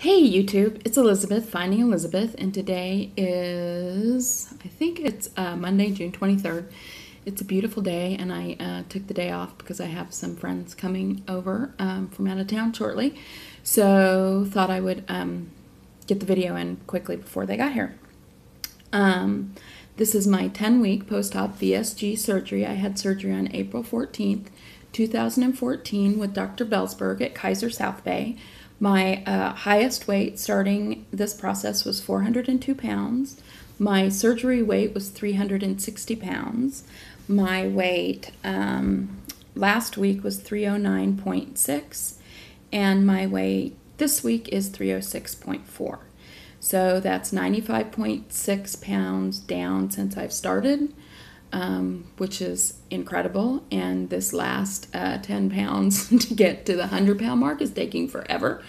Hey YouTube, it's Elizabeth, Finding Elizabeth, and today is, I think it's Monday, June 23rd. It's a beautiful day, and I took the day off because I have some friends coming over from out of town shortly. So thought I would get the video in quickly before they got here. This is my 10-week post-op VSG surgery. I had surgery on April 14th, 2014 with Dr. Belsberg at Kaiser South Bay. My highest weight starting this process was 402 pounds. My surgery weight was 360 pounds. My weight last week was 309.6, and my weight this week is 306.4. So that's 95.6 pounds down since I've started, which is incredible. And this last 10 pounds to get to the 100-pound mark is taking forever.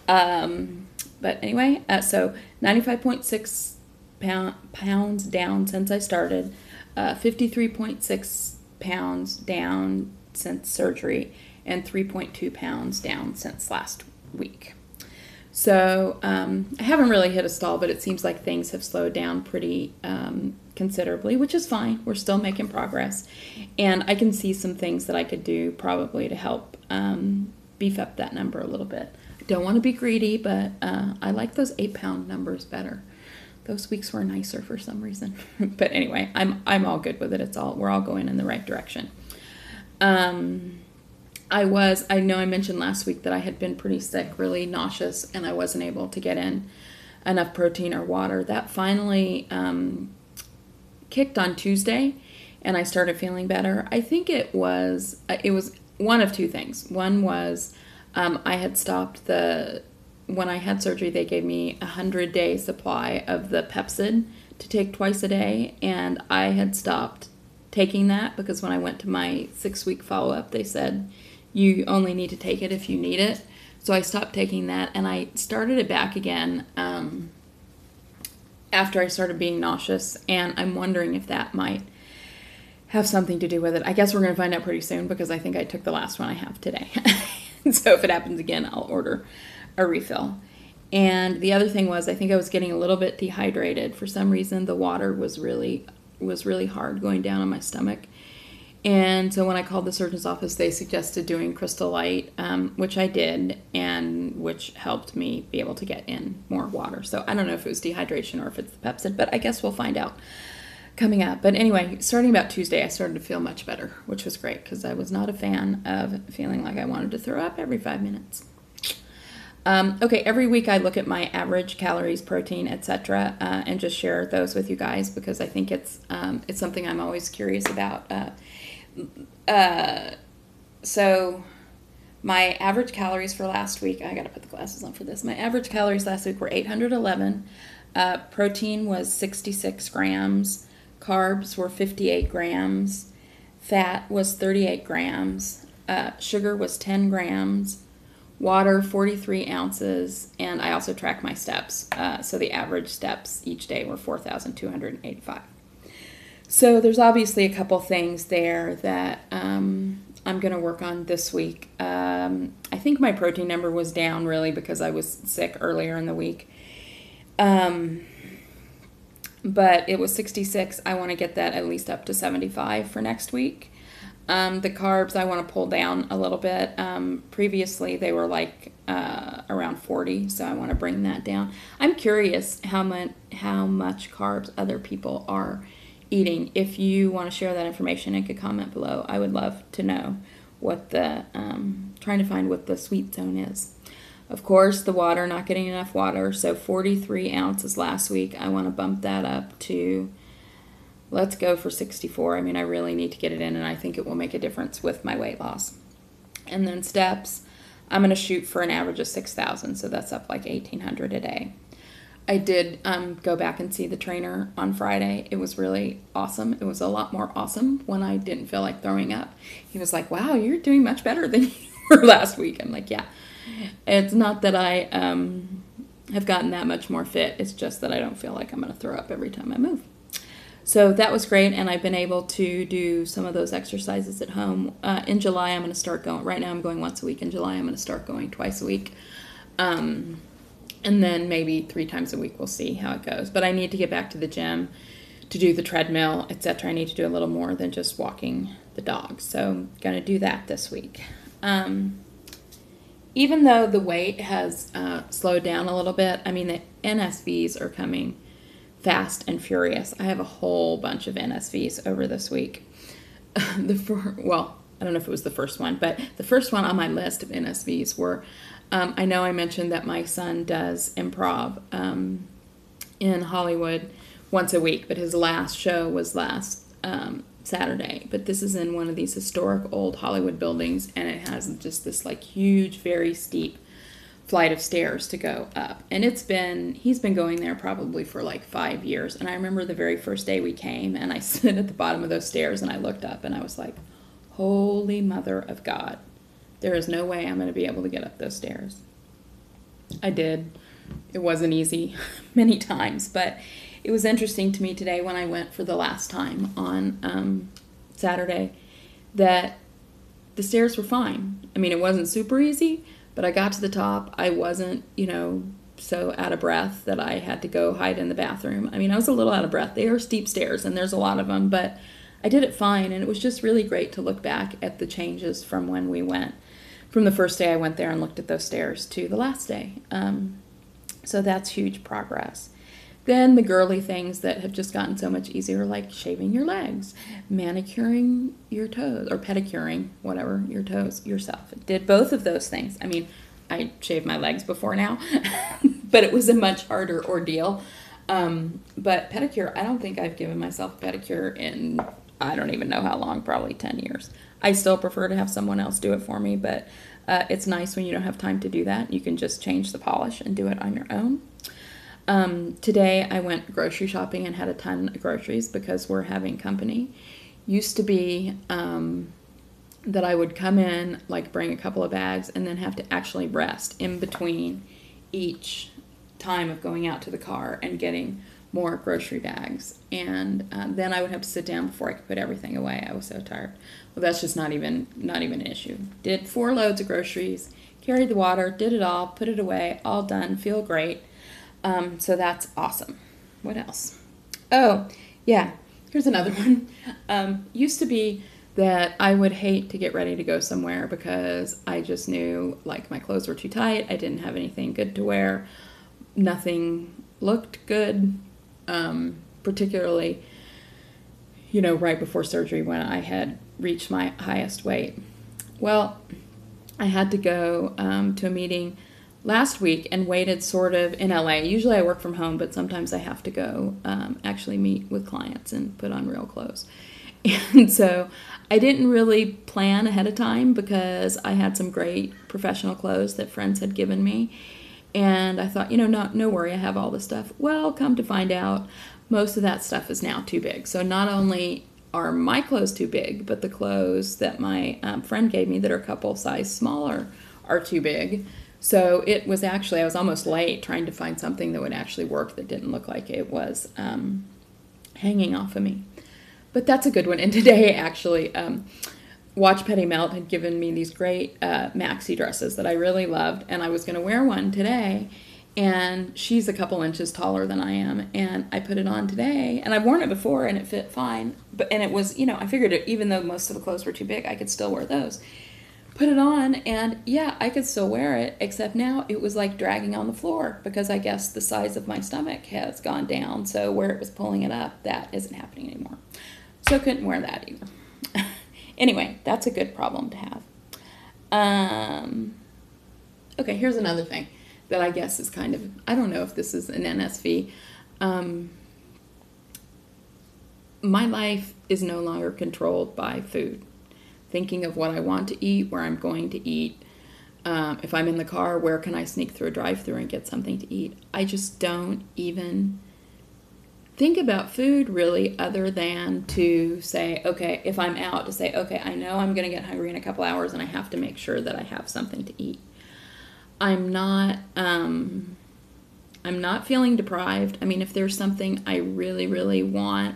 But anyway, so 95.6 pounds down since I started, 53.6 pounds down since surgery, and 3.2 pounds down since last week. So I haven't really hit a stall, but it seems like things have slowed down pretty considerably, which is fine. We're still making progress. And I can see some things that I could do probably to help beef up that number a little bit. I don't want to be greedy, but I like those 8-pound numbers better. Those weeks were nicer for some reason. But anyway, I'm all good with it. We're all going in the right direction. I know I mentioned last week that I had been pretty sick, really nauseous, and I wasn't able to get in enough protein or water. That finally kicked on Tuesday, and I started feeling better. I think it was one of two things. One was I had stopped when I had surgery, they gave me a 100-day supply of the Pepsid to take twice a day, and I had stopped taking that because when I went to my 6-week follow-up, they said, you only need to take it if you need it. So I stopped taking that, and I started it back again after I started being nauseous, and I'm wondering if that might have something to do with it. I guess we're going to find out pretty soon because I think I took the last one I have today. So if it happens again, I'll order a refill. And the other thing was I think I was getting a little bit dehydrated. For some reason, the water was really hard going down on my stomach. And so when I called the surgeon's office, they suggested doing Crystal Light, which I did, and which helped me be able to get in more water. So I don't know if it was dehydration or if it's the Pepsid, but I guess we'll find out coming up. But anyway, starting about Tuesday, I started to feel much better, which was great because I was not a fan of feeling like I wanted to throw up every 5 minutes. Okay, every week I look at my average calories, protein, etc., and just share those with you guys because I think it's something I'm always curious about. So my average calories for last week, I gotta put the glasses on for this. My average calories last week were 811. Protein was 66 grams. Carbs were 58 grams. Fat was 38 grams. Sugar was 10 grams. Water, 43 ounces. And I also track my steps. So the average steps each day were 4,285. So there's obviously a couple things there that I'm going to work on this week. I think my protein number was down really because I was sick earlier in the week. But it was 66. I want to get that at least up to 75 for next week. The carbs I want to pull down a little bit. Previously they were like around 40, so I want to bring that down. I'm curious how much carbs other people are eating. If you want to share that information and could comment below, I would love to know what trying to find what the sweet zone is. Of course, the water, not getting enough water, so 43 ounces last week. I want to bump that up to, let's go for 64. I mean, I really need to get it in, and I think it will make a difference with my weight loss. And then steps, I'm going to shoot for an average of 6,000, so that's up like 1,800 a day. I did go back and see the trainer on Friday. It was really awesome. It was a lot more awesome when I didn't feel like throwing up. He was like, wow, you're doing much better than you were last week. I'm like, yeah. It's not that I have gotten that much more fit. It's just that I don't feel like I'm going to throw up every time I move. So that was great, and I've been able to do some of those exercises at home. In July, I'm going to start going. Right now, I'm going once a week. In July, I'm going to start going twice a week. And then maybe 3 times a week we'll see how it goes. But I need to get back to the gym to do the treadmill, etc. I need to do a little more than just walking the dog. So I'm going to do that this week. Even though the weight has slowed down a little bit, I mean, the NSVs are coming fast and furious. I have a whole bunch of NSVs over this week. Well, I don't know if it was the first one, but the first one on my list of NSVs were, I know I mentioned that my son does improv in Hollywood once a week, but his last show was last Saturday. But this is in one of these historic old Hollywood buildings, and it has just this like huge, very steep flight of stairs to go up. And he's been going there probably for like 5 years. And I remember the very first day we came, and I stood at the bottom of those stairs, and I looked up, and I was like, holy mother of God. There is no way I'm going to be able to get up those stairs. I did. It wasn't easy many times, but it was interesting to me today when I went for the last time on Saturday that the stairs were fine. I mean, it wasn't super easy, but I got to the top. I wasn't, so out of breath that I had to go hide in the bathroom. I mean, I was a little out of breath. They are steep stairs, and there's a lot of them, but I did it fine, and it was just really great to look back at the changes from when we went, from the first day I went there and looked at those stairs to the last day. So that's huge progress. Then the girly things that have just gotten so much easier, like shaving your legs, manicuring your toes, or pedicuring, whatever, your toes yourself. Did both of those things. I mean, I shaved my legs before now, but it was a much harder ordeal. But pedicure, I don't think I've given myself a pedicure in, I don't even know how long, probably 10 years. I still prefer to have someone else do it for me, but it's nice when you don't have time to do that. You can just change the polish and do it on your own. Today I went grocery shopping and had a ton of groceries because we're having company. Used to be that I would come in, like bring a couple of bags, and then have to actually rest in between each time of going out to the car and getting more grocery bags. And then I would have to sit down before I could put everything away. I was so tired. Well, that's just not even an issue. Did 4 loads of groceries, carried the water, did it all, put it away, all done, feel great. So that's awesome. What else? Oh, yeah. Here's another one. Used to be that I would hate to get ready to go somewhere because I just knew, like, my clothes were too tight. I didn't have anything good to wear. Nothing looked good, particularly, right before surgery when I had reached my highest weight. Well, I had to go to a meeting last week and waited sort of in LA. Usually I work from home, but sometimes I have to go actually meet with clients and put on real clothes. And so I didn't really plan ahead of time because I had some great professional clothes that friends had given me. And I thought, no worry, I have all this stuff. Well, come to find out, most of that stuff is now too big. So not only are my clothes too big, but the clothes that my friend gave me that are a couple size smaller are too big. So it was actually, I was almost late trying to find something that would actually work that didn't look like it was hanging off of me. But that's a good one. And today, actually, Watch Petty Melt had given me these great maxi dresses that I really loved, and I was going to wear one today, and she's a couple inches taller than I am, and I put it on today, and I've worn it before, and it fit fine, and it was, I figured even though most of the clothes were too big, I could still wear those. Put it on, and yeah, I could still wear it, except now it was like dragging on the floor, because I guess the size of my stomach has gone down, so where it was pulling it up, that isn't happening anymore. So couldn't wear that either. Anyway, that's a good problem to have. Okay, here's another thing that I guess is kind of, I don't know if this is an NSV. My life is no longer controlled by food. Thinking of what I want to eat, where I'm going to eat. If I'm in the car, where can I sneak through a drive-thru and get something to eat? I just don't even think about food really, other than to say, okay, if I'm out, to say, okay, I know I'm going to get hungry in a couple hours and I have to make sure that I have something to eat. I'm not feeling deprived. I mean, if there's something I really, really want,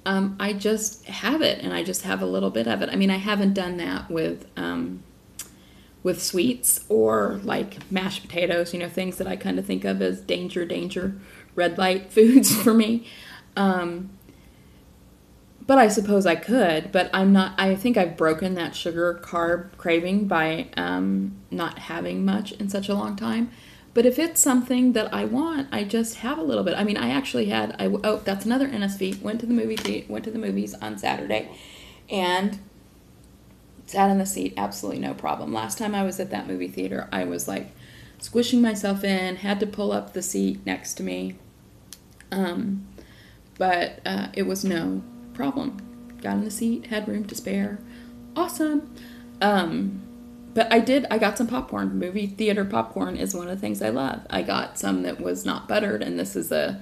I just have it, and I just have a little bit of it. I mean, I haven't done that with with sweets or like mashed potatoes, you know, things that I kind of think of as danger, red light foods for me. But I suppose I could, but I'm not, I think I've broken that sugar carb craving by not having much in such a long time. But if it's something that I want, I just have a little bit. I mean, I actually had, oh, that's another NSV, went to the movies on Saturday and sat in the seat, absolutely no problem. Last time I was at that movie theater, I was like squishing myself in, had to pull up the seat next to me. But it was no problem. Got in the seat, had room to spare. Awesome. But I got some popcorn. Movie theater popcorn is one of the things I love. I got some that was not buttered, and this is a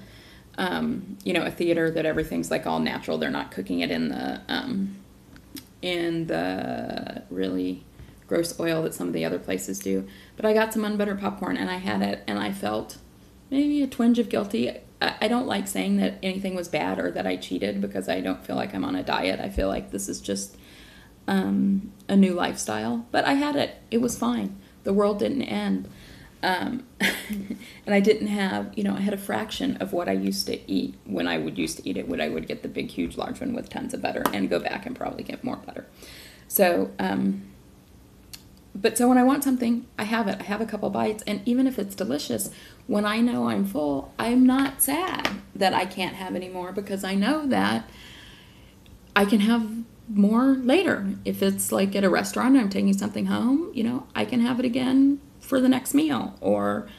theater that everything's like all natural. They're not cooking it in the really gross oil that some of the other places do. But I got some unbuttered popcorn, and I had it, and I felt maybe a twinge of guilty. I don't like saying that anything was bad or that I cheated because I don't feel like I'm on a diet. I feel like this is just a new lifestyle. But I had it. It was fine. The world didn't end. And I didn't have, I had a fraction of what I used to eat when I would used to eat it. When I would get the big, huge, large one with tons of butter and go back and probably get more butter. So, so when I want something, I have it. I have a couple bites. And even if it's delicious, when I know I'm full, I'm not sad that I can't have any more because I know that I can have more later. If it's like at a restaurant and I'm taking something home, I can have it again for the next meal or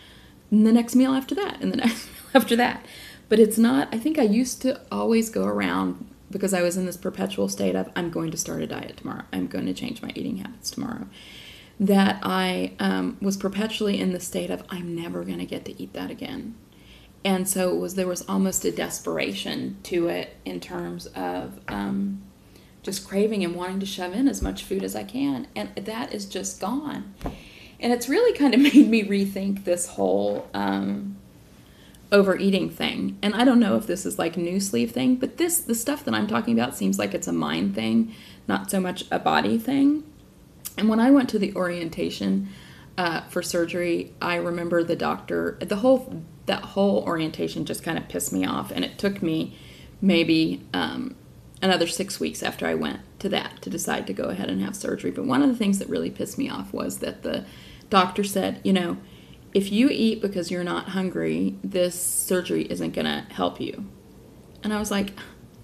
the next meal after that and the next meal after that. But it's not, I think I used to always go around because I was in this perpetual state of I'm going to start a diet tomorrow. I'm going to change my eating habits tomorrow. That I was perpetually in the state of I'm never going to get to eat that again. And so there was almost a desperation to it in terms of just craving and wanting to shove in as much food as I can. And that is just gone. And it's really kind of made me rethink this whole overeating thing. And I don't know if this is like a new sleeve thing, but the stuff that I'm talking about seems like it's a mind thing, not so much a body thing. And when I went to the orientation for surgery, I remember the doctor, that whole orientation just kind of pissed me off. And it took me maybe another 6 weeks after I went to that to decide to go ahead and have surgery. But one of the things that really pissed me off was that the doctor said, if you eat because you're not hungry, this surgery isn't going to help you. And I was like,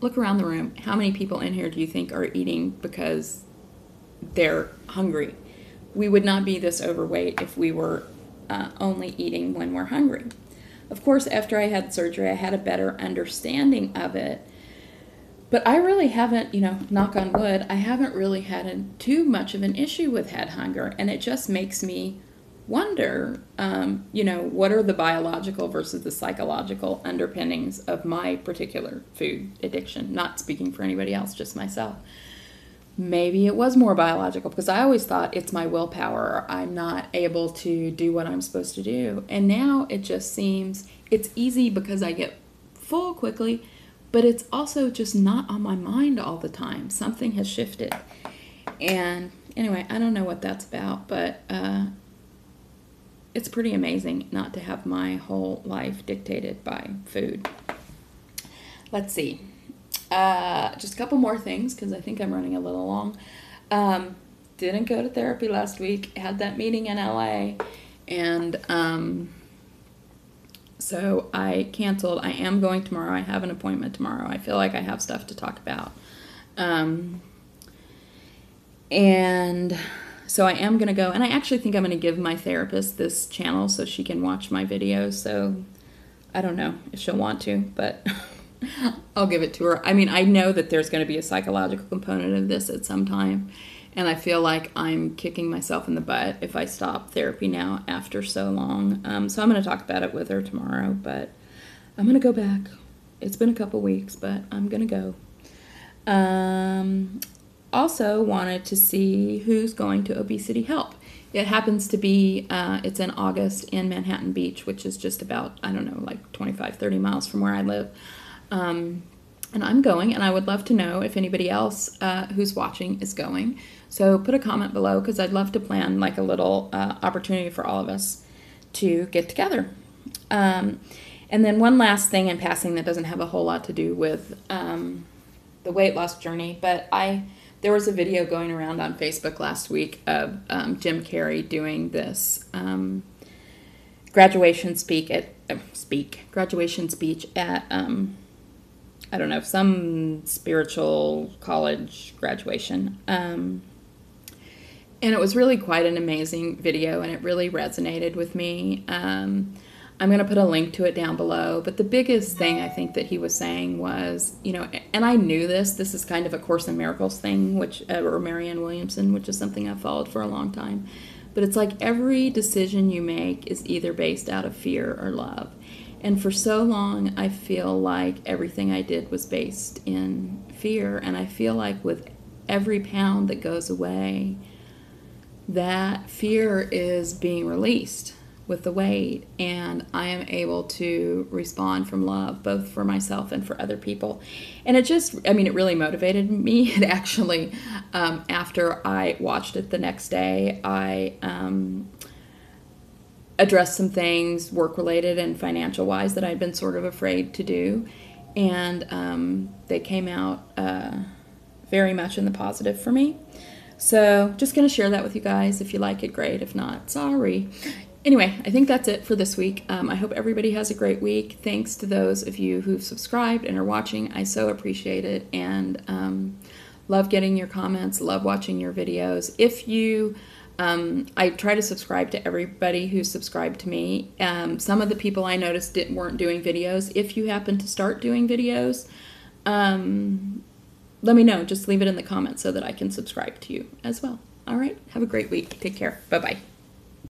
look around the room. How many people in here do you think are eating because they're hungry? We would not be this overweight if we were only eating when we're hungry. Of course, after I had surgery, I had a better understanding of it. But I really haven't, knock on wood, I haven't really had too much of an issue with head hunger. And it just makes me wonder, what are the biological versus the psychological underpinnings of my particular food addiction? Not speaking for anybody else, just myself. Maybe it was more biological because I always thought it's my willpower. I'm not able to do what I'm supposed to do. And now it just seems it's easy because I get full quickly, but it's also just not on my mind all the time. Something has shifted. And anyway, I don't know what that's about, but it's pretty amazing not to have my whole life dictated by food. Let's see. Just a couple more things because I think I'm running a little long. Didn't go to therapy last week. Had that meeting in LA, and so I canceled. I am going tomorrow. I have an appointment tomorrow. I feel like I have stuff to talk about. And so I am going to go, and I actually think I'm going to give my therapist this channel so she can watch my videos. So I don't know if she'll want to, but I'll give it to her. I mean, I know that there's going to be a psychological component of this at some time, and I feel like I'm kicking myself in the butt if I stop therapy now after so long. So I'm going to talk about it with her tomorrow, but I'm going to go back. It's been a couple weeks, but I'm going to go. Also wanted to see who's going to Obesity Help. It happens to be, it's in August in Manhattan Beach, which is just about, 25, 30 miles from where I live. And I'm going, and I would love to know if anybody else who's watching is going. So put a comment below, because I'd love to plan like a little opportunity for all of us to get together. And then one last thing in passing that doesn't have a whole lot to do with the weight loss journey, but there was a video going around on Facebook last week of Jim Carrey doing this graduation speech at I don't know, some spiritual college graduation. And it was really quite an amazing video, and it really resonated with me. I'm going to put a link to it down below. But the biggest thing I think that he was saying was, you know, and I knew this is kind of a Course in Miracles thing, which, or Marianne Williamson, which is something I've followed for a long time. But it's like every decision you make is either based out of fear or love. And for so long, I feel like everything I did was based in fear. And I feel like with every pound that goes away, that fear is being released with the weight. And I am able to respond from love, both for myself and for other people. And it just, I mean, it really motivated me. It actually, after I watched it the next day, I addressed some things work-related and financial-wise that I'd been sort of afraid to do, and they came out very much in the positive for me. So just going to share that with you guys. If you like it, great. If not, sorry. Anyway, I think that's it for this week. I hope everybody has a great week. Thanks to those of you who've subscribed and are watching. I so appreciate it, and love getting your comments, love watching your videos. If you I try to subscribe to everybody who's subscribed to me. Some of the people I noticed weren't doing videos. If you happen to start doing videos, let me know. Just leave it in the comments so that I can subscribe to you as well. All right. Have a great week. Take care. Bye-bye.